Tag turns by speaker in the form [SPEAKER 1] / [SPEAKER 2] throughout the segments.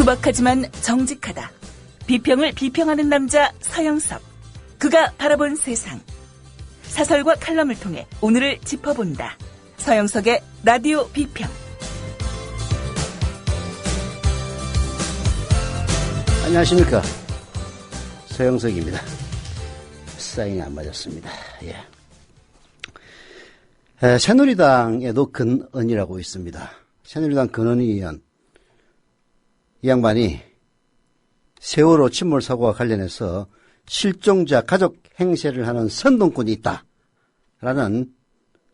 [SPEAKER 1] 투박하지만 정직하다. 비평을 비평하는 남자 서영석. 그가 바라본 세상. 사설과 칼럼을 통해 오늘을 짚어본다. 서영석의 라디오 비평.
[SPEAKER 2] 안녕하십니까. 서영석입니다. 사인이 안 맞았습니다. 새누리당에도 근언이라고 있습니다. 새누리당 근언위 의원. 이 양반이 세월호 침몰 사고와 관련해서 실종자 가족 행세를 하는 선동꾼이 있다라는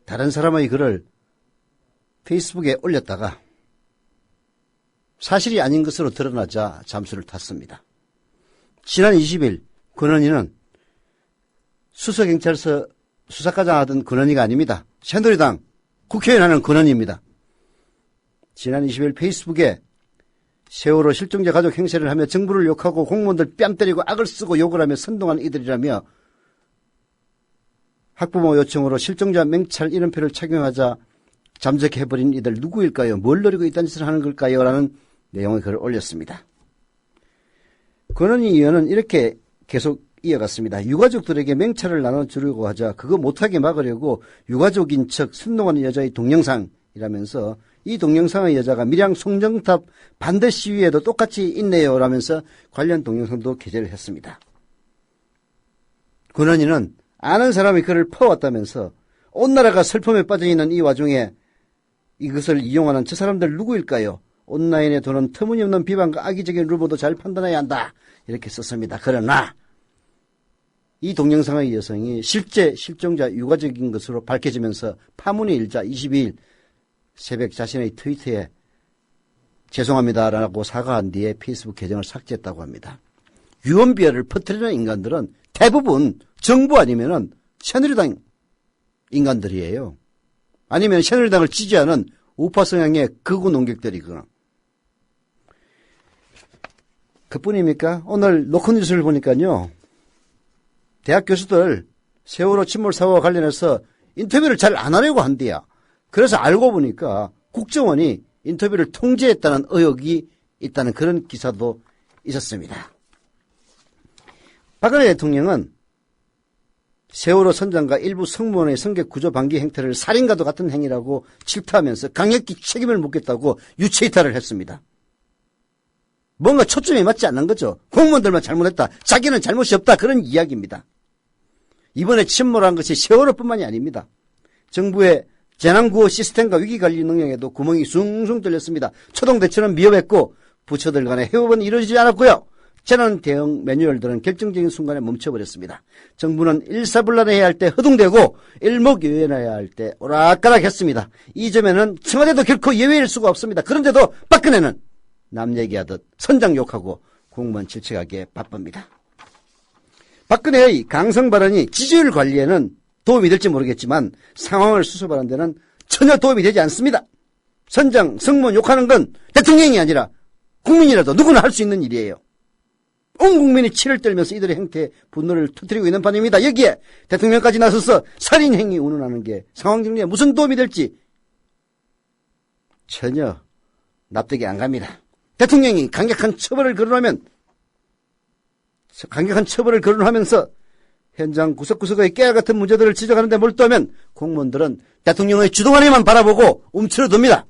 [SPEAKER 2] 다른 사람의 글을 페이스북에 올렸다가 사실이 아닌 것으로 드러나자 잠수를 탔습니다. 지난 20일 근언위는 수서경찰서 수사과장 하던 근언위가 아닙니다. 새누리당 국회의원 하는 근언위입니다. 지난 20일 페이스북에 세월호 실종자 가족 행세를 하며 정부를 욕하고 공무원들 뺨 때리고 악을 쓰고 욕을 하며 선동한 이들이라며 학부모 요청으로 실종자 명찰 이름표를 착용하자 잠적해버린 이들 누구일까요? 뭘 노리고 이딴 짓을 하는 걸까요? 라는 내용의 글을 올렸습니다. 권은희 의원은 이렇게 계속 이어갔습니다. 유가족들에게 명찰을 나눠주려고 하자 그거 못하게 막으려고 유가족인 척 선동하는 여자의 동영상이라면서 이 동영상의 여자가 밀양 송정탑 반대 시위에도 똑같이 있네요 라면서 관련 동영상도 게재를 했습니다. 권은희는 아는 사람이 그를 퍼왔다면서 온 나라가 슬픔에 빠져있는 이 와중에 이것을 이용하는 저 사람들 누구일까요? 온라인에 도는 터무니없는 비방과 악의적인 루머도 잘 판단해야 한다 이렇게 썼습니다. 그러나 이 동영상의 여성이 실제 실종자 유가족인 것으로 밝혀지면서 파문이 일자 22일 새벽 자신의 트위터에 죄송합니다라고 사과한 뒤에 페이스북 계정을 삭제했다고 합니다. 유언비어를 퍼뜨리는 인간들은 대부분 정부 아니면은 새누리당 인간들이에요. 아니면 새누리당을 지지하는 우파 성향의 극우 농객들이거나. 그뿐입니까? 오늘 노컷뉴스를 보니까요. 대학 교수들 세월호 침몰 사고와 관련해서 인터뷰를 잘 안 하려고 한대요. 그래서 알고 보니까 국정원이 인터뷰를 통제했다는 의혹이 있다는 그런 기사도 있었습니다. 박근혜 대통령은 세월호 선장과 일부 승무원의 성격 구조 방기 행태를 살인과도 같은 행위라고 질타하면서 강력히 책임을 묻겠다고 유체이탈을 했습니다. 뭔가 초점이 맞지 않는 거죠. 공무원들만 잘못했다. 자기는 잘못이 없다. 그런 이야기입니다. 이번에 침몰한 것이 세월호뿐만이 아닙니다. 정부의 재난구호 시스템과 위기관리 능력에도 구멍이 숭숭 뚫렸습니다. 초동대처럼 미흡했고 부처들 간의 협업은 이루어지지 않았고요. 재난 대응 매뉴얼들은 결정적인 순간에 멈춰버렸습니다. 정부는 일사불란해야 할 때 허둥대고 일목요연해야 할 때 오락가락했습니다. 이 점에는 청와대도 결코 예외일 수가 없습니다. 그런데도 박근혜는 남 얘기하듯 선장 욕하고 공무원 질책하기에 바쁩니다. 박근혜의 강성 발언이 지지율 관리에는 도움이 될지 모르겠지만 상황을 수습하는 데는 전혀 도움이 되지 않습니다. 선장, 승무원 욕하는 건 대통령이 아니라 국민이라도 누구나 할 수 있는 일이에요. 온 국민이 치를 떨면서 이들의 행태에 분노를 터뜨리고 있는 판입니다. 여기에 대통령까지 나서서 살인행위 운운하는 게 상황 정리에 무슨 도움이 될지 전혀 납득이 안 갑니다. 대통령이 강력한 처벌을 거론하면서 현장 구석구석의 깨알 같은 문제들을 지적하는데 몰두하면 공무원들은 대통령의 주동안에만 바라보고 움츠러듭니다.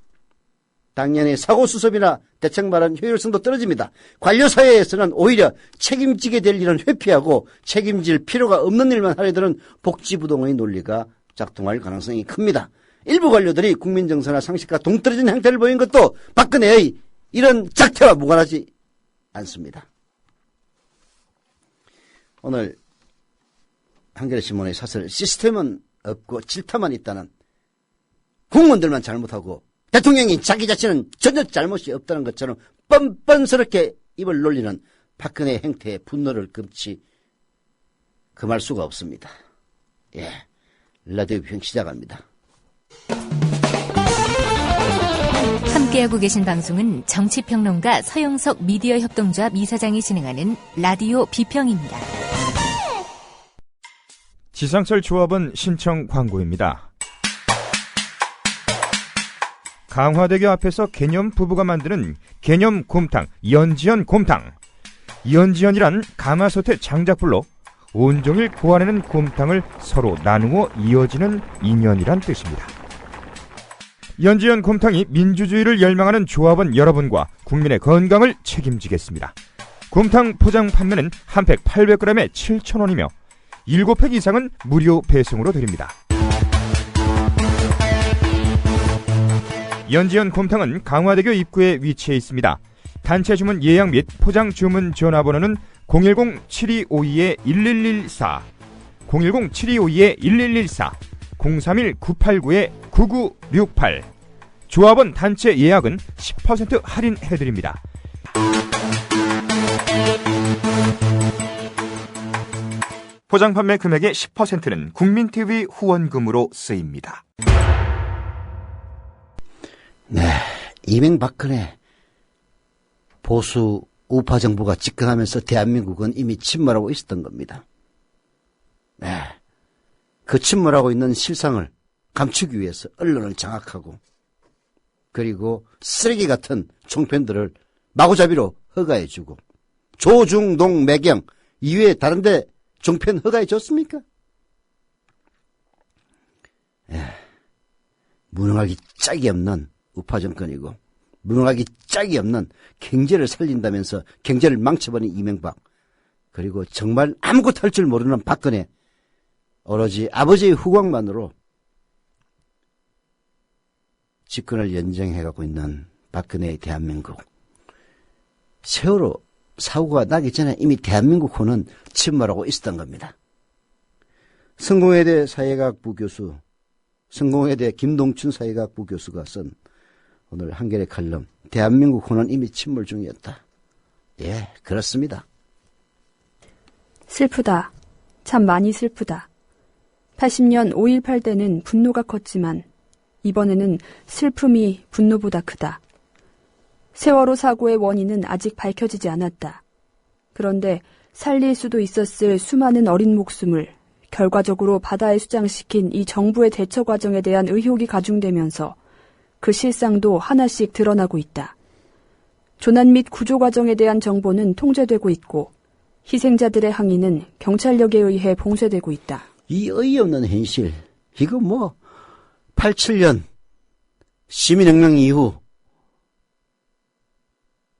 [SPEAKER 2] 당연히 사고수습이나 대책 마련 효율성도 떨어집니다. 관료사회에서는 오히려 책임지게 될 일은 회피하고 책임질 필요가 없는 일만 하려 드는 복지부동의 논리가 작동할 가능성이 큽니다. 일부 관료들이 국민정서나 상식과 동떨어진 행태를 보인 것도 박근혜의 이런 작태와 무관하지 않습니다. 오늘 한겨레신문의 사설 시스템은 없고 질타만 있다는 공무원들만 잘못하고 대통령이 자기 자신은 전혀 잘못이 없다는 것처럼 뻔뻔스럽게 입을 놀리는 박근혜의 행태에 분노를 금치 금할 수가 없습니다. 라디오 비평 시작합니다.
[SPEAKER 3] 함께하고 계신 방송은 정치평론가 서영석 미디어 협동조합 이사장이 진행하는 라디오 비평입니다.
[SPEAKER 4] 지상철 조합은 신청 광고입니다. 강화대교 앞에서 개념 부부가 만드는 개념 곰탕, 연지연 곰탕. 연지연이란 가마솥의 장작불로 온종일 고아내는 곰탕을 서로 나누어 이어지는 인연이란 뜻입니다. 연지연 곰탕이 민주주의를 열망하는 조합원 여러분과 국민의 건강을 책임지겠습니다. 곰탕 포장 판매는 한 팩 800g에 7,000원이며 7팩 이상은 무료 배송으로 드립니다. 연지연 곰탕은 강화대교 입구에 위치해 있습니다. 단체 주문 예약 및 포장 주문 전화번호는 010-7252-1114, 010-7252-1114, 031-989-9968. 조합원 단체 예약은 10% 할인해드립니다. 포장 판매 금액의 10%는 국민TV 후원금으로 쓰입니다.
[SPEAKER 2] 네, 이명박근혜 보수 우파 정부가 집권하면서 대한민국은 이미 침몰하고 있었던 겁니다. 네, 그 침몰하고 있는 실상을 감추기 위해서 언론을 장악하고 그리고 쓰레기 같은 총편들을 마구잡이로 허가해주고 조중동 매경 이외에 다른데 종편 허가해줬습니까? 무능하기 짝이 없는 우파 정권이고 무능하기 짝이 없는 경제를 살린다면서 경제를 망쳐버린 이명박, 그리고 정말 아무것도 할 줄 모르는 박근혜, 오로지 아버지의 후광만으로 집권을 연정해가고 있는 박근혜의 대한민국. 세월호 사고가 나기 전에 이미 대한민국호는 침몰하고 있었던 겁니다. 성공회대 사회과학부 교수, 성공회대 김동춘 사회과학부 교수가 쓴 오늘 한겨레 칼럼, 대한민국호는 이미 침몰 중이었다. 예, 그렇습니다.
[SPEAKER 5] 슬프다. 참 많이 슬프다. 80년 5.18 때는 분노가 컸지만 이번에는 슬픔이 분노보다 크다. 세월호 사고의 원인은 아직 밝혀지지 않았다. 그런데 살릴 수도 있었을 수많은 어린 목숨을 결과적으로 바다에 수장시킨 이 정부의 대처 과정에 대한 의혹이 가중되면서 그 실상도 하나씩 드러나고 있다. 조난 및 구조 과정에 대한 정보는 통제되고 있고 희생자들의 항의는 경찰력에 의해 봉쇄되고 있다.
[SPEAKER 2] 이 어이없는 현실, 이거 87년 시민혁명 이후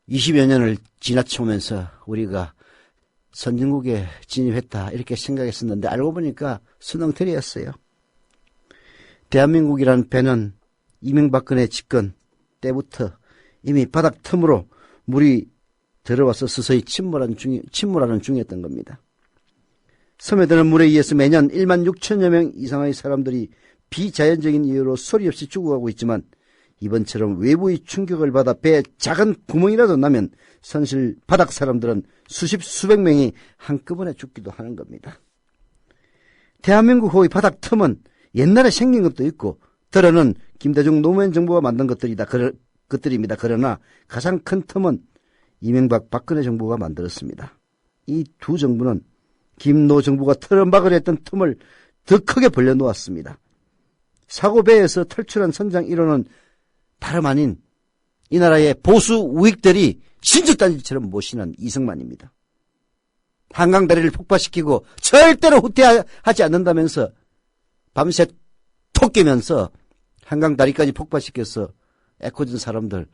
[SPEAKER 2] 20여 년을 지나쳐오면서 우리가 선진국에 진입했다 이렇게 생각했었는데 알고 보니까 수능틀이었어요. 대한민국이란 배는 이명박근혜 집권 때부터 이미 바닥 틈으로 물이 들어와서 서서히 침몰하는 중이었던 겁니다. 스며드는 물에 의해서 매년 1만 6천여 명 이상의 사람들이 비자연적인 이유로 소리 없이 죽어가고 있지만 이번처럼 외부의 충격을 받아 배에 작은 구멍이라도 나면 선실 바닥 사람들은 수백 명이 한꺼번에 죽기도 하는 겁니다. 대한민국 호의 바닥 틈은 옛날에 생긴 것도 있고 들어는 김대중 노무현 정부가 만든 것들입니다. 그러나 가장 큰 틈은 이명박 박근혜 정부가 만들었습니다. 이 두 정부는 김노 정부가 털어막으려 했던 틈을 더 크게 벌려놓았습니다. 사고배에서 탈출한 선장 1호는 다름 아닌 이 나라의 보수 우익들이 신주단지처럼 모시는 이승만입니다. 한강다리를 폭파시키고 절대로 후퇴하지 않는다면서 밤새 톡 깨면서 한강다리까지 폭파시켜서 애꿎은 사람들,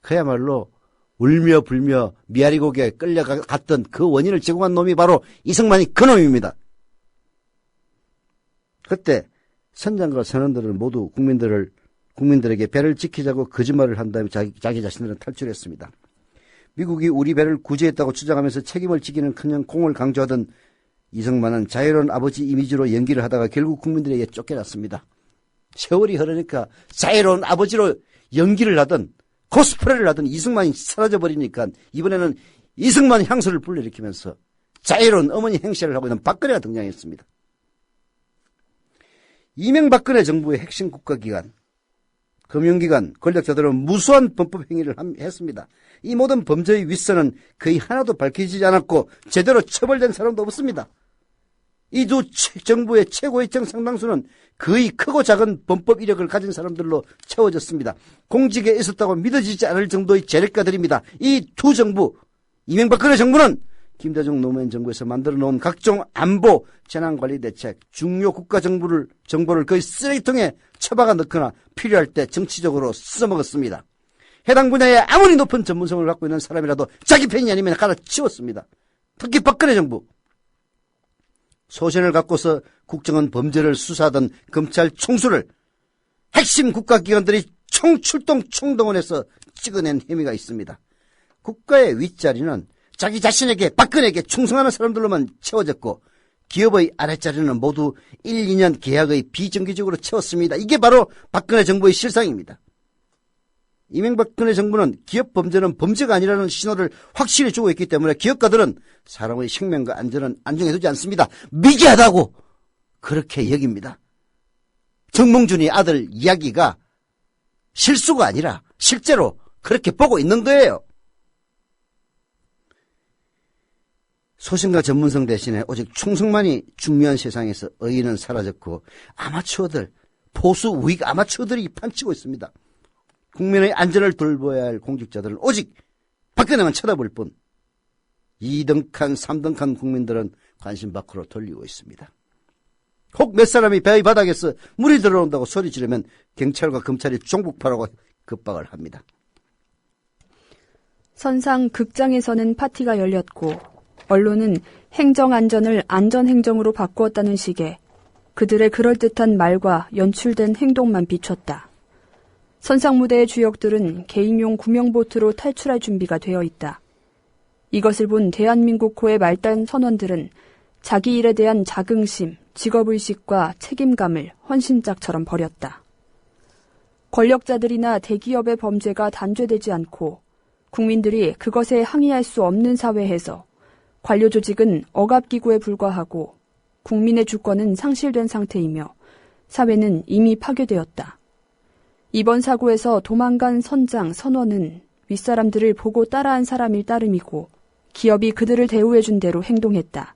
[SPEAKER 2] 그야말로 울며 불며 미아리 고개에 끌려갔던 그 원인을 제공한 놈이 바로 이승만이 그 놈입니다. 그때 선장과 선원들은 모두 국민들에게 배를 지키자고 거짓말을 한 다음에 자기 자신들은 탈출했습니다. 미국이 우리 배를 구제했다고 주장하면서 책임을 지기는커녕 공을 강조하던 이승만은 자유로운 아버지 이미지로 연기를 하다가 결국 국민들에게 쫓겨났습니다. 세월이 흐르니까 자유로운 아버지로 연기를 하던 코스프레를 하던 이승만이 사라져버리니까 이번에는 이승만 향수를 불러일으키면서 자유로운 어머니 행세를 하고 있는 박근혜가 등장했습니다. 이명박근혜 정부의 핵심 국가기관, 금융기관, 권력자들은 무수한 범법 행위를 했습니다. 이 모든 범죄의 윗선은 거의 하나도 밝혀지지 않았고 제대로 처벌된 사람도 없습니다. 이 두 정부의 최고의 정상당수는 거의 크고 작은 범법 이력을 가진 사람들로 채워졌습니다. 공직에 있었다고 믿어지지 않을 정도의 재력가들입니다. 이 두 정부, 이명박근혜 정부는 김대중 노무현 정부에서 만들어 놓은 각종 안보, 재난관리대책, 중요 국가 정보를 거의 쓰레기통에 처박아 넣거나 필요할 때 정치적으로 써먹었습니다. 해당 분야에 아무리 높은 전문성을 갖고 있는 사람이라도 자기 편이 아니면 갈아치웠습니다. 특히 박근혜 정부. 소신을 갖고서 국정원 범죄를 수사하던 검찰 총수를 핵심 국가기관들이 총출동 총동원해서 찍어낸 혐의가 있습니다. 국가의 윗자리는 자기 자신에게 박근혜에게 충성하는 사람들로만 채워졌고 기업의 아랫자리는 모두 1, 2년 계약의 비정기적으로 채웠습니다. 이게 바로 박근혜 정부의 실상입니다. 이명박근혜 정부는 기업 범죄는 범죄가 아니라는 신호를 확실히 주고 있기 때문에 기업가들은 사람의 생명과 안전은 안정해두지 않습니다. 미개하다고 그렇게 여깁니다. 정몽준이 아들 이야기가 실수가 아니라 실제로 그렇게 보고 있는 거예요. 소신과 전문성 대신에 오직 충성만이 중요한 세상에서 의의는 사라졌고 아마추어들, 보수 우익 아마추어들이 판치고 있습니다. 국민의 안전을 돌봐야 할 공직자들은 오직 박근혜만 쳐다볼 뿐 2등칸, 3등칸 국민들은 관심 밖으로 돌리고 있습니다. 혹 몇 사람이 배의 바닥에서 물이 들어온다고 소리 지르면 경찰과 검찰이 종북파라고 급박을 합니다.
[SPEAKER 5] 선상 극장에서는 파티가 열렸고 언론은 행정안전을 안전행정으로 바꾸었다는 식의 그들의 그럴듯한 말과 연출된 행동만 비췄다. 선상무대의 주역들은 개인용 구명보트로 탈출할 준비가 되어 있다. 이것을 본 대한민국호의 말단 선원들은 자기 일에 대한 자긍심, 직업의식과 책임감을 헌신짝처럼 버렸다. 권력자들이나 대기업의 범죄가 단죄되지 않고 국민들이 그것에 항의할 수 없는 사회에서 관료조직은 억압기구에 불과하고 국민의 주권은 상실된 상태이며 사회는 이미 파괴되었다. 이번 사고에서 도망간 선장, 선원은 윗사람들을 보고 따라한 사람일 따름이고 기업이 그들을 대우해준 대로 행동했다.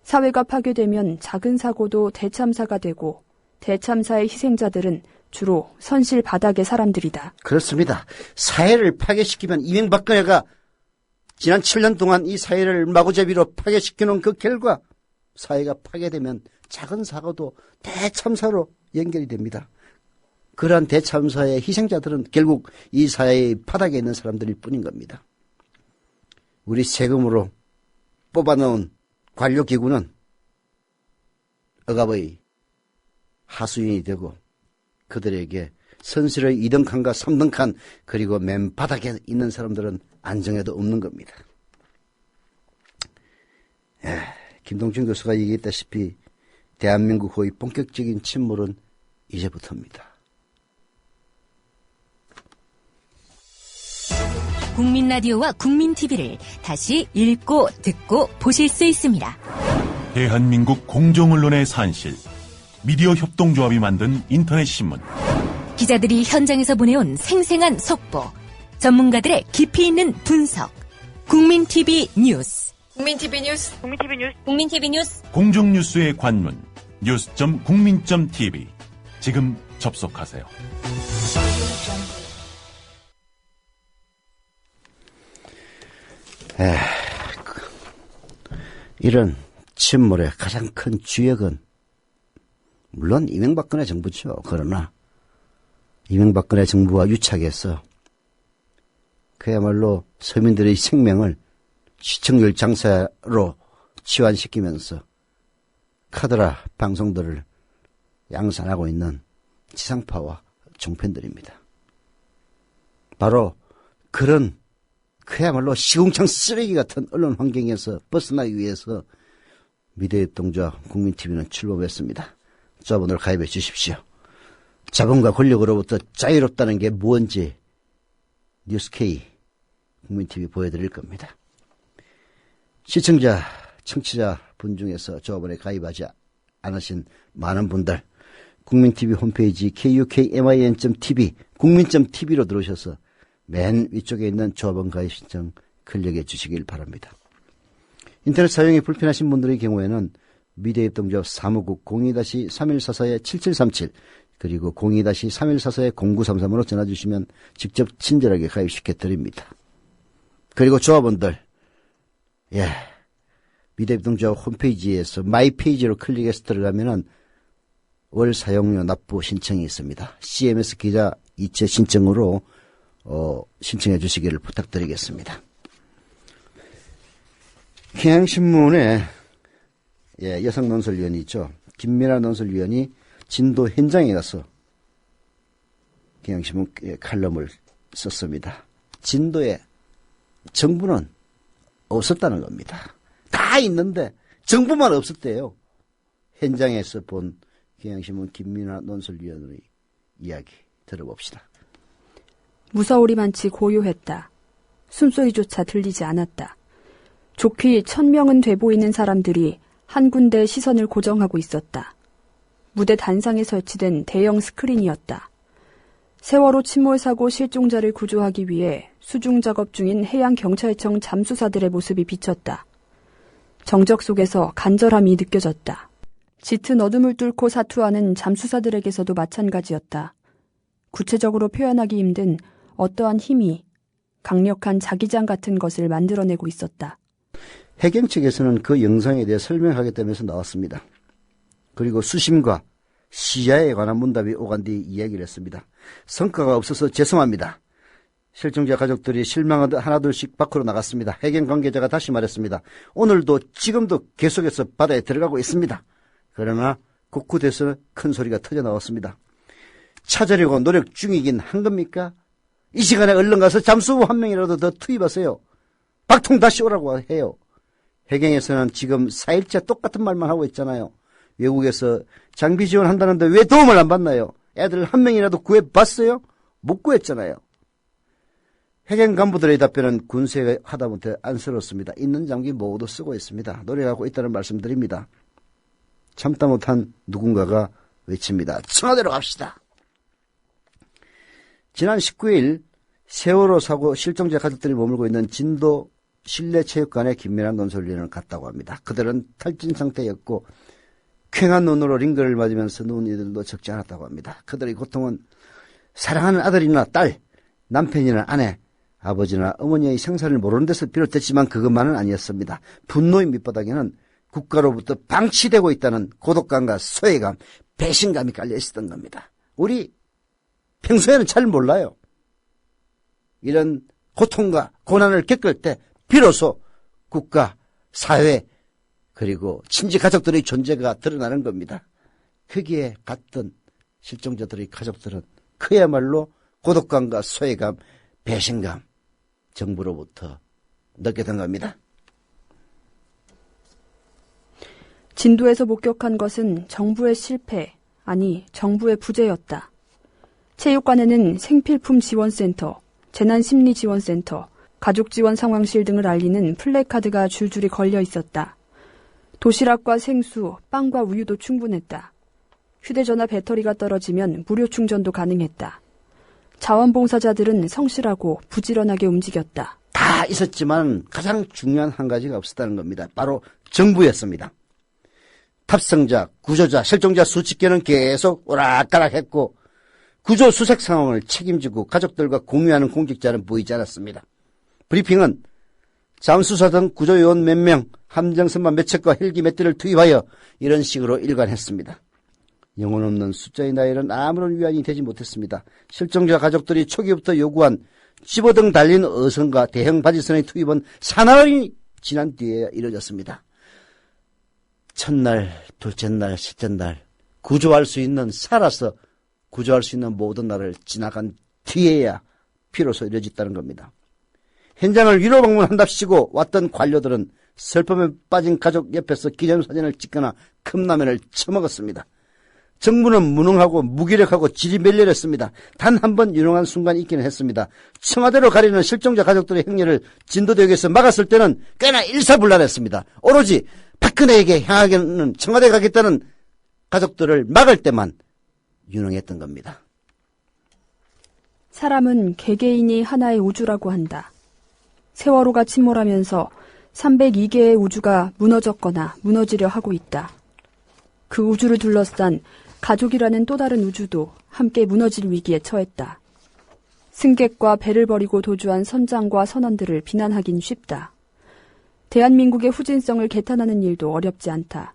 [SPEAKER 5] 사회가 파괴되면 작은 사고도 대참사가 되고 대참사의 희생자들은 주로 선실 바닥의 사람들이다.
[SPEAKER 2] 그렇습니다. 사회를 파괴시키면 이명박근혜가 지난 7년 동안 이 사회를 마구잡이로 파괴시키는 그 결과 사회가 파괴되면 작은 사고도 대참사로 연결이 됩니다. 그러한 대참사의 희생자들은 결국 이 사회의 바닥에 있는 사람들일 뿐인 겁니다. 우리 세금으로 뽑아놓은 관료기구는 억압의 하수인이 되고 그들에게 선실의 2등칸과 3등칸 그리고 맨 바닥에 있는 사람들은 안정에도 없는 겁니다. 김동준 교수가 얘기했다시피 대한민국의 본격적인 침몰은 이제부터입니다.
[SPEAKER 3] 국민 라디오와 국민 TV를 다시 읽고 듣고 보실 수 있습니다.
[SPEAKER 6] 대한민국 공정언론의 산실, 미디어 협동조합이 만든 인터넷 신문.
[SPEAKER 3] 기자들이 현장에서 보내온 생생한 속보, 전문가들의 깊이 있는 분석. 국민 TV 뉴스. 국민 TV 뉴스. 국민 TV 뉴스. 국민 TV 뉴스.
[SPEAKER 6] 공정뉴스의 관문 news.국민.tv. 지금 접속하세요.
[SPEAKER 2] 이런 침몰의 가장 큰 주역은 물론 이명박근혜 정부죠. 그러나 이명박근혜 정부와 유착해서 그야말로 서민들의 생명을 시청률 장사로 치환시키면서 카더라 방송들을 양산하고 있는 지상파와 종편들입니다. 바로 그런 그야말로 시궁창 쓰레기 같은 언론 환경에서 벗어나기 위해서 미디어협동조합 국민TV는 출범했습니다. 조합원들 가입해 주십시오. 자본과 권력으로부터 자유롭다는 게 뭔지 뉴스K 국민TV 보여드릴 겁니다. 시청자, 청취자 분 중에서 조합원에 가입하지 않으신 많은 분들 국민TV 홈페이지 kukmin.tv 국민.tv로 들어오셔서 맨 위쪽에 있는 조합원 가입 신청 클릭해 주시길 바랍니다. 인터넷 사용이 불편하신 분들의 경우에는 미래협동조합 사무국 02-3144-7737 그리고 02-3144-0933으로 전화주시면 직접 친절하게 가입시켜드립니다. 그리고 조합원들, 미래협동조합 홈페이지에서 마이 페이지로 클릭해서 들어가면은 월 사용료 납부 신청이 있습니다. CMS 기자 이체 신청으로 신청해 주시기를 부탁드리겠습니다. 경향신문에 여성 논설위원이 있죠. 김민아 논설위원이 진도 현장에 가서 경향신문 칼럼을 썼습니다. 진도에 정부는 없었다는 겁니다. 다 있는데 정부만 없었대요. 현장에서 본 경향신문 김민아 논설위원의 이야기 들어봅시다.
[SPEAKER 5] 무서우리만치 고요했다. 숨소리조차 들리지 않았다. 좋기 1000명은 돼 보이는 사람들이 한 군데에 시선을 고정하고 있었다. 무대 단상에 설치된 대형 스크린이었다. 세월호 침몰 사고 실종자를 구조하기 위해 수중 작업 중인 해양경찰청 잠수사들의 모습이 비쳤다. 정적 속에서 간절함이 느껴졌다. 짙은 어둠을 뚫고 사투하는 잠수사들에게서도 마찬가지였다. 구체적으로 표현하기 힘든 어떠한 힘이 강력한 자기장 같은 것을 만들어내고 있었다.
[SPEAKER 2] 해경 측에서는 그 영상에 대해 설명하겠다면서 나왔습니다. 그리고 수심과 시야에 관한 문답이 오간 뒤 이야기를 했습니다. 성과가 없어서 죄송합니다. 실종자 가족들이 실망하듯 하나둘씩 밖으로 나갔습니다. 해경 관계자가 다시 말했습니다. 오늘도 지금도 계속해서 바다에 들어가고 있습니다. 그러나 곳곳에서 큰 소리가 터져 나왔습니다. 찾으려고 노력 중이긴 한 겁니까? 이 시간에 얼른 가서 잠수부 한 명이라도 더 투입하세요. 박통 다시 오라고 해요. 해경에서는 지금 4일째 똑같은 말만 하고 있잖아요. 외국에서 장비 지원한다는데 왜 도움을 안 받나요? 애들 한 명이라도 구해봤어요? 못 구했잖아요. 해경 간부들의 답변은 군수가 하다못해 안쓰럽습니다. 있는 장비 모두 쓰고 있습니다. 노력하고 있다는 말씀드립니다. 참다 못한 누군가가 외칩니다. 청와대로 갑시다. 지난 19일 세월호 사고 실종자 가족들이 머물고 있는 진도 실내체육관에 김민아 논설위원을 갔다고 합니다. 그들은 탈진 상태였고 퀭한 눈으로 링거를 맞으면서 눈이들도 적지 않았다고 합니다. 그들의 고통은 사랑하는 아들이나 딸, 남편이나 아내, 아버지나 어머니의 생사를 모르는 데서 비롯됐지만 그것만은 아니었습니다. 분노의 밑바닥에는 국가로부터 방치되고 있다는 고독감과 소외감, 배신감이 깔려 있었던 겁니다. 우리 평소에는 잘 몰라요. 이런 고통과 고난을 겪을 때 비로소 국가, 사회, 그리고 친지 가족들의 존재가 드러나는 겁니다. 거기에 갔던 실종자들의 가족들은 그야말로 고독감과 소외감, 배신감, 정부로부터 느꼈던 겁니다.
[SPEAKER 5] 진도에서 목격한 것은 정부의 실패, 아니 정부의 부재였다. 체육관에는 생필품 지원센터, 재난심리지원센터, 가족지원 상황실 등을 알리는 플래카드가 줄줄이 걸려 있었다. 도시락과 생수, 빵과 우유도 충분했다. 휴대전화 배터리가 떨어지면 무료 충전도 가능했다. 자원봉사자들은 성실하고 부지런하게 움직였다.
[SPEAKER 2] 다 있었지만 가장 중요한 한 가지가 없었다는 겁니다. 바로 정부였습니다. 탑승자, 구조자, 실종자 수십 개는 계속 오락가락했고 구조 수색 상황을 책임지고 가족들과 공유하는 공직자는 보이지 않았습니다. 브리핑은 잠수사 등 구조요원 몇 명, 함정선만 몇 척과 헬기 몇 대를 투입하여 이런 식으로 일관했습니다. 영혼 없는 숫자의 나이는 아무런 위안이 되지 못했습니다. 실종자 가족들이 초기부터 요구한 집어등 달린 어선과 대형 바지선의 투입은 사나흘이 지난 뒤에 이루어졌습니다. 첫날, 둘째 날, 셋째 날 구조할 수 있는, 살아서 구조할 수 있는 모든 날을 지나간 뒤에야 비로소 이루어졌다는 겁니다. 현장을 위로 방문한답시고 왔던 관료들은 슬픔에 빠진 가족 옆에서 기념사진을 찍거나 컵라면을 처먹었습니다. 정부는 무능하고 무기력하고 지리멸렬했습니다. 단 한 번 유능한 순간이 있기는 했습니다. 청와대로 가려는 실종자 가족들의 행렬을 진도대역에서 막았을 때는 꽤나 일사불란했습니다. 오로지 박근혜에게 향하게는 청와대 가겠다는 가족들을 막을 때만 유능했던 겁니다.
[SPEAKER 5] 사람은 개개인이 하나의 우주라고 한다. 세월호가 침몰하면서 302개의 우주가 무너졌거나 무너지려 하고 있다. 그 우주를 둘러싼 가족이라는 또 다른 우주도 함께 무너질 위기에 처했다. 승객과 배를 버리고 도주한 선장과 선원들을 비난하긴 쉽다. 대한민국의 후진성을 개탄하는 일도 어렵지 않다.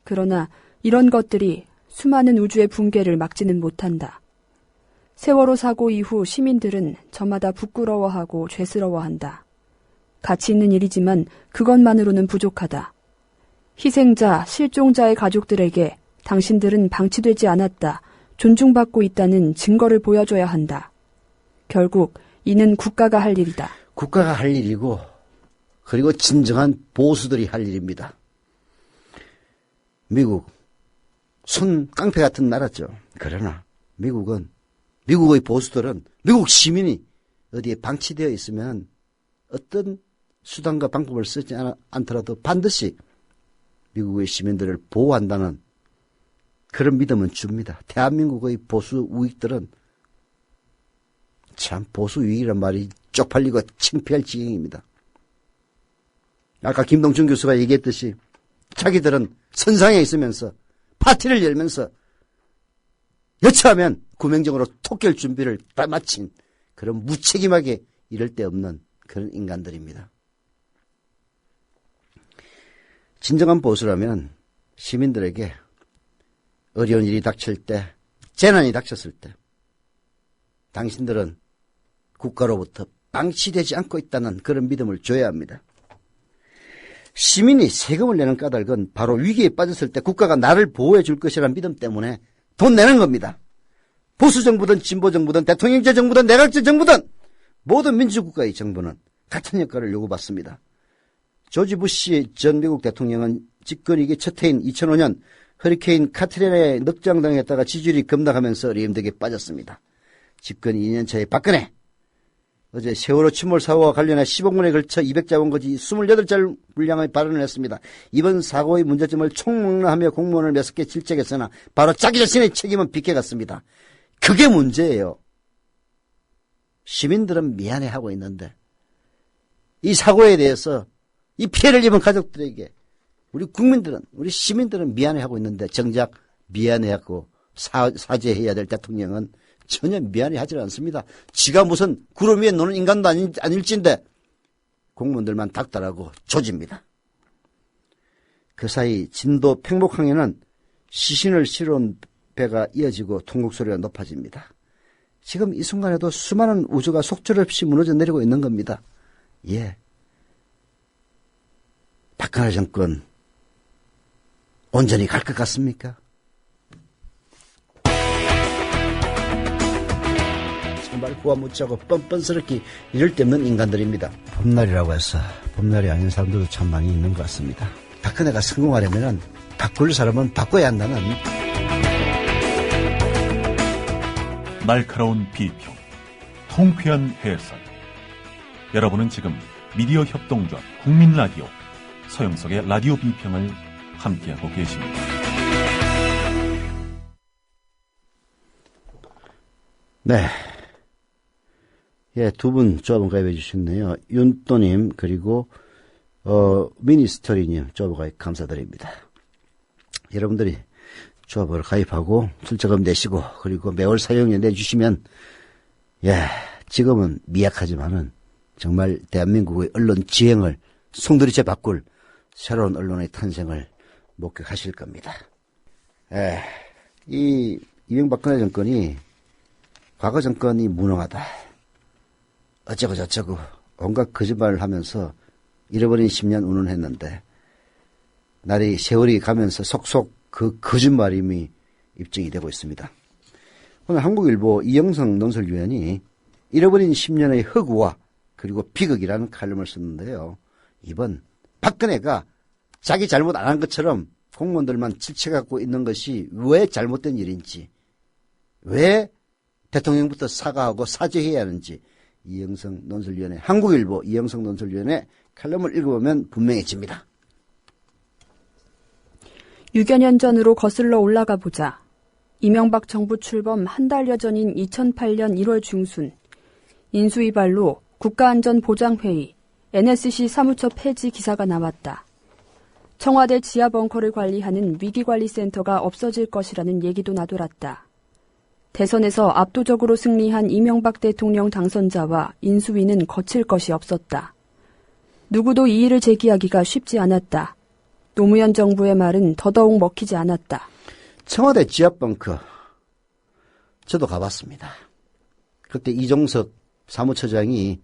[SPEAKER 5] 그러나 이런 것들이 수많은 우주의 붕괴를 막지는 못한다. 세월호 사고 이후 시민들은 저마다 부끄러워하고 죄스러워한다. 가치 있는 일이지만 그것만으로는 부족하다. 희생자, 실종자의 가족들에게 당신들은 방치되지 않았다, 존중받고 있다는 증거를 보여줘야 한다. 결국 이는 국가가 할 일이다.
[SPEAKER 2] 국가가 할 일이고 그리고 진정한 보수들이 할 일입니다. 미국, 손 깡패 같은 나라죠. 그러나 미국의 보수들은 미국 시민이 어디에 방치되어 있으면 어떤 수단과 방법을 쓰지 않더라도 반드시 미국의 시민들을 보호한다는 그런 믿음은 줍니다. 대한민국의 보수 우익들은 참 보수 우익이란 말이 쪽팔리고 창피할 지경입니다. 아까 김동준 교수가 얘기했듯이 자기들은 선상에 있으면서 파티를 열면서 여차하면 구명정으로 토끼를 준비를 다 마친 그런 무책임하게 이럴 데 없는 그런 인간들입니다. 진정한 보수라면 시민들에게 어려운 일이 닥칠 때, 재난이 닥쳤을 때 당신들은 국가로부터 방치되지 않고 있다는 그런 믿음을 줘야 합니다. 시민이 세금을 내는 까닭은 바로 위기에 빠졌을 때 국가가 나를 보호해 줄 것이라는 믿음 때문에 돈 내는 겁니다. 보수정부든 진보정부든 대통령제 정부든 내각제 정부든 모든 민주국가의 정부는 같은 역할을 요구받습니다. 조지 부시 전 미국 대통령은 집권이기 첫 해인 2005년 허리케인 카트리나에 늑장당했다가 지지율이 급락하면서 어림되게 빠졌습니다. 집권 2년 차의 박근혜, 어제 세월호 침몰 사고와 관련해 15분에 걸쳐 200자 원고지 28자 분량의 발언을 했습니다. 이번 사고의 문제점을 총망라하며 공무원을 매섭게 질책했으나 바로 자기 자신의 책임은 비껴갔습니다. 그게 문제예요. 시민들은 미안해하고 있는데 이 사고에 대해서 이 피해를 입은 가족들에게 우리 국민들은, 우리 시민들은 미안해하고 있는데 정작 미안해하고 사죄해야 될 대통령은 전혀 미안해하지 않습니다. 지가 무슨 구름 위에 노는 인간도 아닐진데 공무원들만 닥달하고 조집니다. 그 사이 진도 팽목항에는 시신을 실어온 배가 이어지고 통곡소리가 높아집니다. 지금 이 순간에도 수많은 우주가 속절없이 무너져 내리고 있는 겁니다. 예. 박근혜 정권 온전히 갈 것 같습니까? 정말 후화무치하고 뻔뻔스럽게 이럴 데 없는 인간들입니다. 봄날이라고 해서 봄날이 아닌 사람들도 참 많이 있는 것 같습니다. 박근혜가 성공하려면 바꿀 사람은 바꿔야 한다는
[SPEAKER 6] 날카로운 비평, 통쾌한 해설. 여러분은 지금 미디어 협동조합 국민라디오 서영석의 라디오 비평을 함께하고 계십니다.
[SPEAKER 2] 네. 예, 두 분 조합원 가입해 주셨네요. 윤또님, 그리고, 미니스터리님 조합원 가입 감사드립니다. 여러분들이 조합을 가입하고 출자금 내시고, 그리고 매월 사용료 내주시면, 예, 지금은 미약하지만은 정말 대한민국의 언론 지행을 송두리째 바꿀 새로운 언론의 탄생을 목격하실 겁니다. 예, 이 이명박근혜 정권이 과거 정권이 무능하다. 어쩌고 저쩌고 온갖 거짓말을 하면서 잃어버린 10년 운운했는데 날이 세월이 가면서 속속 그 거짓말임이 입증이 되고 있습니다. 오늘 한국일보 이영성 논설위원이 잃어버린 10년의 허구와 그리고 비극이라는 칼럼을 썼는데요. 이번 박근혜가 자기 잘못 안 한 것처럼 공무원들만 질책하고 있는 것이 왜 잘못된 일인지, 왜 대통령부터 사과하고 사죄해야 하는지 이영성 논설위원회, 한국일보 이영성 논설위원회 칼럼을 읽어보면 분명해집니다.
[SPEAKER 5] 6여 년 전으로 거슬러 올라가 보자. 이명박 정부 출범 한 달여 전인 2008년 1월 중순, 인수위발로 국가안전보장회의, NSC 사무처 폐지 기사가 나왔다. 청와대 지하 벙커를 관리하는 위기관리센터가 없어질 것이라는 얘기도 나돌았다. 대선에서 압도적으로 승리한 이명박 대통령 당선자와 인수위는 거칠 것이 없었다. 누구도 이의를 제기하기가 쉽지 않았다. 노무현 정부의 말은 더더욱 먹히지 않았다.
[SPEAKER 2] 청와대 지하벙커 저도 가봤습니다. 그때 이종석 사무처장이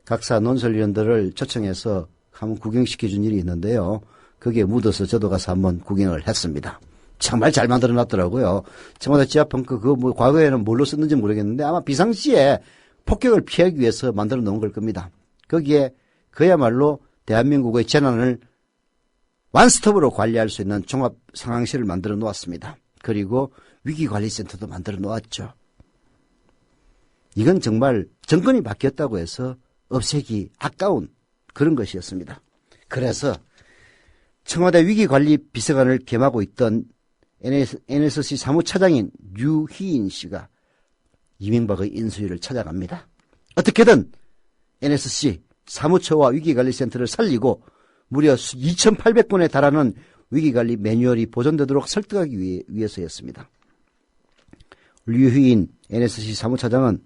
[SPEAKER 2] 각사 논설위원들을 초청해서 한번 구경시켜준 일이 있는데요. 거기에 묻어서 저도 가서 한번 구경을 했습니다. 정말 잘 만들어놨더라고요. 청와대 지하벙커 그거 뭐 과거에는 뭘로 썼는지 모르겠는데 아마 비상시에 폭격을 피하기 위해서 만들어 놓은 걸 겁니다. 거기에 그야말로 대한민국의 재난을 완스톱으로 관리할 수 있는 종합 상황실을 만들어 놓았습니다. 그리고 위기관리센터도 만들어 놓았죠. 이건 정말 정권이 바뀌었다고 해서 없애기 아까운 그런 것이었습니다. 그래서 청와대 위기관리 비서관을 겸하고 있던 NSC 사무차장인 류희인 씨가 이명박의 인수위를 찾아갑니다. 어떻게든 NSC 사무처와 위기관리센터를 살리고 무려 2,800권에 달하는 위기관리 매뉴얼이 보존되도록 설득하기 위해서였습니다. 류희인 NSC 사무차장은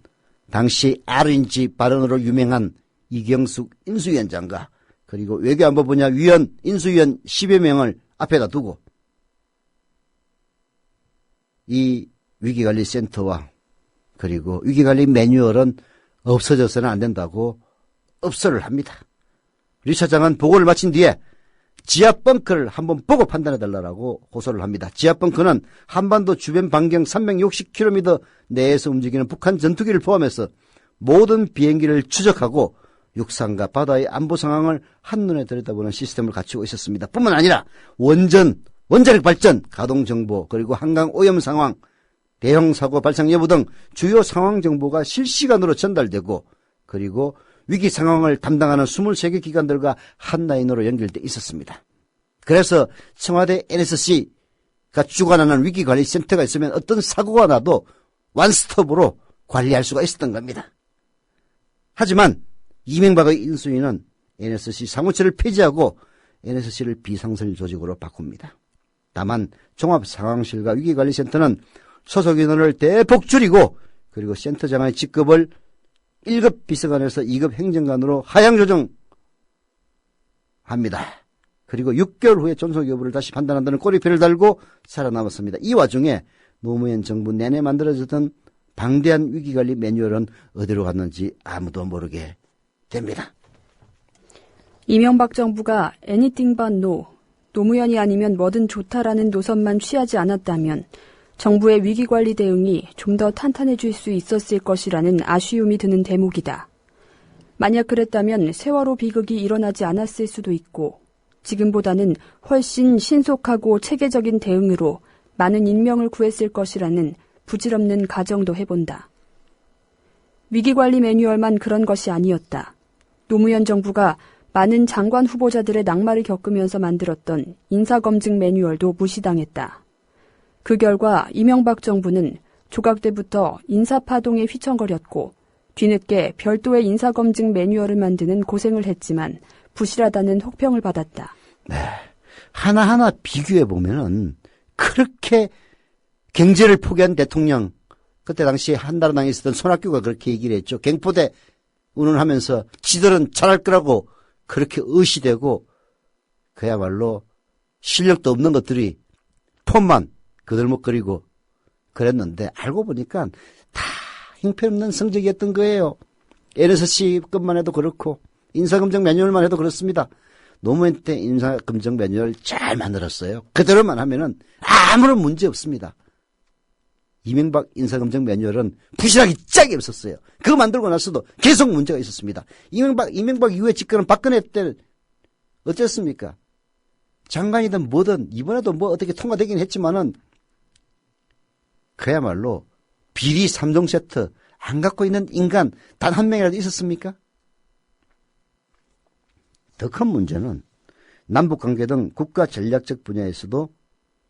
[SPEAKER 2] 당시 RNG 발언으로 유명한 이경숙 인수위원장과 그리고 외교안보 분야 위원, 인수위원 10여 명을 앞에다 두고 이 위기관리센터와 그리고 위기관리 매뉴얼은 없어져서는 안 된다고 업소를 합니다. 류 차장은 보고를 마친 뒤에 지하벙커를 한번 보고 판단해달라고 호소를 합니다. 지하벙커는 한반도 주변 반경 360km 내에서 움직이는 북한 전투기를 포함해서 모든 비행기를 추적하고 육상과 바다의 안보 상황을 한눈에 들여다보는 시스템을 갖추고 있었습니다. 뿐만 아니라 원자력 발전, 가동 정보, 그리고 한강 오염 상황, 대형 사고 발생 여부 등 주요 상황 정보가 실시간으로 전달되고 그리고 위기 상황을 담당하는 23개 기관들과 한 라인으로 연결돼 있었습니다. 그래서 청와대 NSC가 주관하는 위기관리센터가 있으면 어떤 사고가 나도 완스톱으로 관리할 수가 있었던 겁니다. 하지만 이명박의 인수위는 NSC 사무처를 폐지하고 NSC를 비상설 조직으로 바꿉니다. 다만 종합상황실과 위기관리센터는 소속 인원을 대폭 줄이고 그리고 센터장의 직급을 1급 비서관에서 2급 행정관으로 하향 조정합니다. 그리고 6개월 후에 존속 여부를 다시 판단한다는 꼬리표를 달고 살아남았습니다. 이 와중에 노무현 정부 내내 만들어졌던 방대한 위기관리 매뉴얼은 어디로 갔는지 아무도 모르게 됩니다.
[SPEAKER 5] 이명박 정부가 anything but no, 노무현이 아니면 뭐든 좋다라는 노선만 취하지 않았다면 정부의 위기관리 대응이 좀 더 탄탄해질 수 있었을 것이라는 아쉬움이 드는 대목이다. 만약 그랬다면 세월호 비극이 일어나지 않았을 수도 있고 지금보다는 훨씬 신속하고 체계적인 대응으로 많은 인명을 구했을 것이라는 부질없는 가정도 해본다. 위기관리 매뉴얼만 그런 것이 아니었다. 노무현 정부가 많은 장관 후보자들의 낙마를 겪으면서 만들었던 인사검증 매뉴얼도 무시당했다. 그 결과 이명박 정부는 조각 때부터 인사파동에 휘청거렸고 뒤늦게 별도의 인사검증 매뉴얼을 만드는 고생을 했지만 부실하다는 혹평을 받았다.
[SPEAKER 2] 네, 하나하나 비교해보면은 그렇게 경제를 포기한 대통령, 그때 당시 한나라당에 있었던 손학규가 그렇게 얘기를 했죠. 경포대 운운하면서 지들은 잘할 거라고 그렇게 의시되고 그야말로 실력도 없는 것들이 폰만 그들먹거리고 그랬는데 알고 보니까 다 형편없는 성적이었던 거예요. NSC급만 해도 그렇고 인사검증 매뉴얼만 해도 그렇습니다. 노무현 때 인사검증 매뉴얼 잘 만들었어요. 그대로만 하면은 아무런 문제 없습니다. 이명박 인사검증 매뉴얼은 부실하기 짝이 없었어요. 그거 만들고 나서도 계속 문제가 있었습니다. 이명박 이후에 집권은 박근혜 때 어땠습니까? 장관이든 뭐든 이번에도 뭐 어떻게 통과되긴 했지만은 그야말로 비리 3종 세트 안 갖고 있는 인간 단 한 명이라도 있었습니까? 더 큰 문제는 남북관계 등 국가 전략적 분야에서도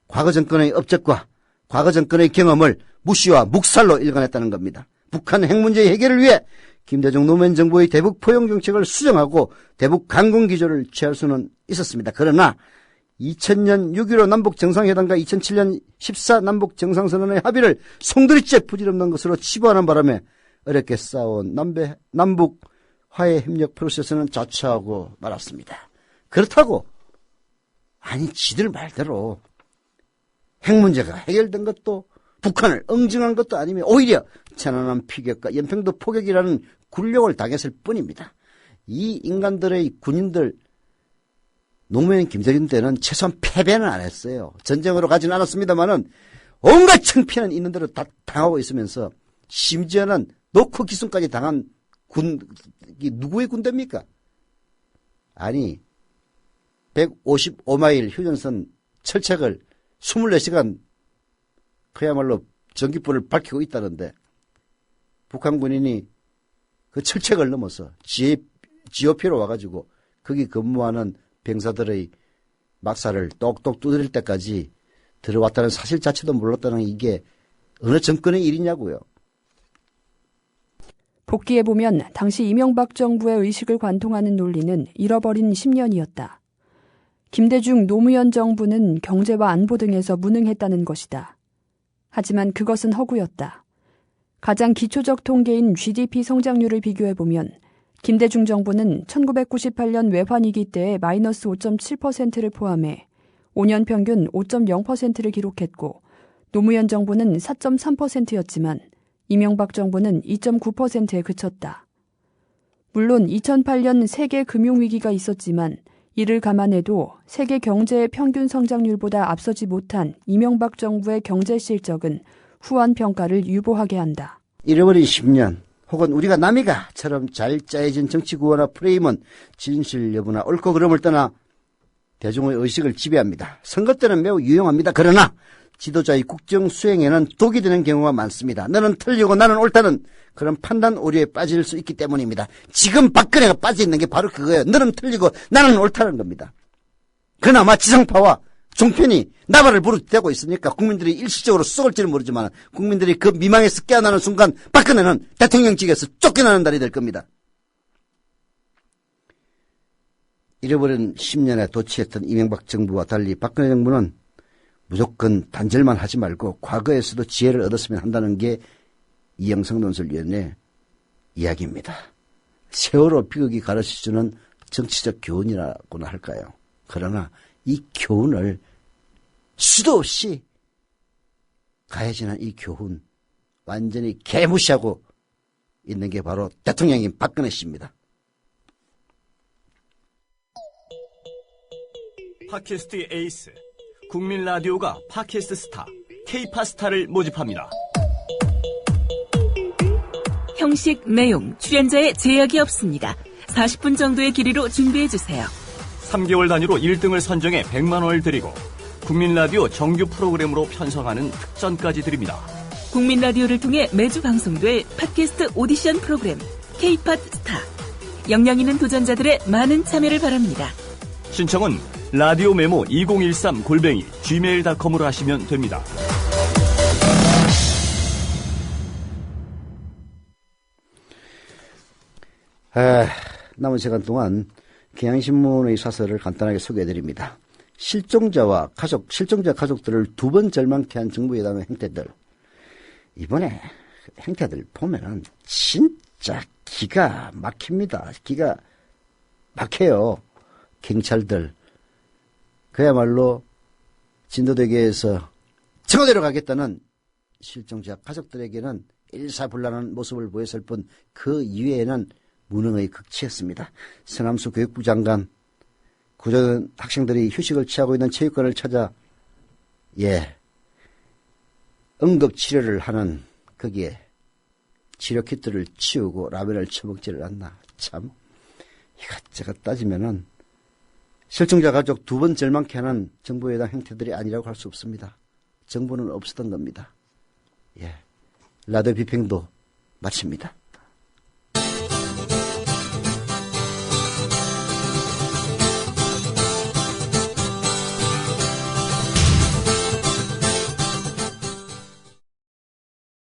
[SPEAKER 2] 과거 정권의 업적과 과거 정권의 경험을 무시와 묵살로 일관했다는 겁니다. 북한 핵 문제 해결을 위해 김대중 노무현 정부의 대북 포용 정책을 수정하고 대북 강공 기조를 취할 수는 있었습니다. 그러나 2000년 6.15 남북정상회담과 2007년 14 남북정상선언의 합의를 송두리째 부질없는 것으로 치부하는 바람에 어렵게 싸워온 남북 화해협력 프로세스는 자초하고 말았습니다. 그렇다고 아니 지들 말대로 핵 문제가 해결된 것도 북한을 응징한 것도 아니며 오히려 천안함 피격과 연평도 포격이라는 굴욕을 당했을 뿐입니다. 이 인간들의 군인들 노무현 김대중 때는 최소한 패배는 안 했어요. 전쟁으로 가지는 않았습니다만은 온갖 창피는 있는 대로 다 당하고 있으면서 심지어는 노크 기순까지 당한 누구의 군대입니까? 아니 155마일 휴전선 철책을 24시간 그야말로 전기불을 밝히고 있다는데 북한 군인이 그 철책을 넘어서 GOP로 와가지고 거기 근무하는 병사들의 막사를 똑똑 두드릴 때까지 들어왔다는 사실 자체도 몰랐다는 이게 어느 정권의 일이냐고요.
[SPEAKER 5] 복귀해보면 당시 이명박 정부의 의식을 관통하는 논리는 잃어버린 10년이었다. 김대중 노무현 정부는 경제와 안보 등에서 무능했다는 것이다. 하지만 그것은 허구였다. 가장 기초적 통계인 GDP 성장률을 비교해보면 김대중 정부는 1998년 외환위기 때의 마이너스 5.7%를 포함해 5년 평균 5.0%를 기록했고 노무현 정부는 4.3%였지만 이명박 정부는 2.9%에 그쳤다. 물론 2008년 세계 금융위기가 있었지만 이를 감안해도 세계 경제의 평균 성장률보다 앞서지 못한 이명박 정부의 경제 실적은 후한 평가를 유보하게 한다.
[SPEAKER 2] 잃어버린 10년 혹은 우리가 남이가처럼 잘 짜여진 정치 구호나 프레임은 진실 여부나 옳고 그름을 떠나 대중의 의식을 지배합니다. 선거 때는 매우 유용합니다. 그러나 지도자의 국정 수행에는 독이 되는 경우가 많습니다. 너는 틀리고 나는 옳다는 그런 판단 오류에 빠질 수 있기 때문입니다. 지금 박근혜가 빠져 있는 게 바로 그거예요. 너는 틀리고 나는 옳다는 겁니다. 그나마 지상파와 종편이 나발을 부르대고 있으니까 국민들이 일시적으로 썩을지는 모르지만 국민들이 그 미망에서 깨어나는 순간 박근혜는 대통령직에서 쫓겨나는 날이 될 겁니다. 잃어버린 10년에 도취했던 이명박 정부와 달리 박근혜 정부는 무조건 단절만 하지 말고 과거에서도 지혜를 얻었으면 한다는 게 이영성 논설위원의 이야기입니다. 세월호 비극이 가르쳐주는 정치적 교훈이라고나 할까요? 그러나 이 교훈을 수도 없이 가해지는 이 교훈 완전히 개무시하고 있는 게 바로 대통령인 박근혜 씨입니다.
[SPEAKER 7] 팟캐스트의 에이스 국민 라디오가 팟캐스트 스타 K-팟 스타를 모집합니다.
[SPEAKER 1] 형식, 내용, 출연자의 제약이 없습니다. 40분 정도의 길이로 준비해주세요.
[SPEAKER 7] 3개월 단위로 1등을 선정해 100만 원을 드리고 국민 라디오 정규 프로그램으로 편성하는 특전까지 드립니다.
[SPEAKER 1] 국민 라디오를 통해 매주 방송될 팟캐스트 오디션 프로그램 K-팟 스타. 역량 있는 도전자들의 많은 참여를 바랍니다.
[SPEAKER 7] 신청은 라디오 메모 2013@gmail.com으로 하시면 됩니다.
[SPEAKER 2] 남은 시간 동안 경향신문의 사설을 간단하게 소개해드립니다. 실종자 가족들을 두 번 절망케 한 정부 여당의 행태들. 이번에 행태들 보면은 진짜 기가 막힙니다. 기가 막혀요. 경찰들. 그야말로 진도대교에서 청와대로 가겠다는 실종자 가족들에게는 일사불란한 모습을 보였을 뿐 그 이외에는 무능의 극치였습니다. 성함수 교육부 장관 구조된 학생들이 휴식을 취하고 있는 체육관을 찾아 응급치료를 하는 거기에 치료키트를 치우고 라면을 처먹지를 않나. 참 이것저것 따지면은 실종자 가족 두 번 절망케 하는 정부에 대한 행태들이 아니라고 할 수 없습니다. 정부는 없었던 겁니다. 라디오 비평도 마칩니다.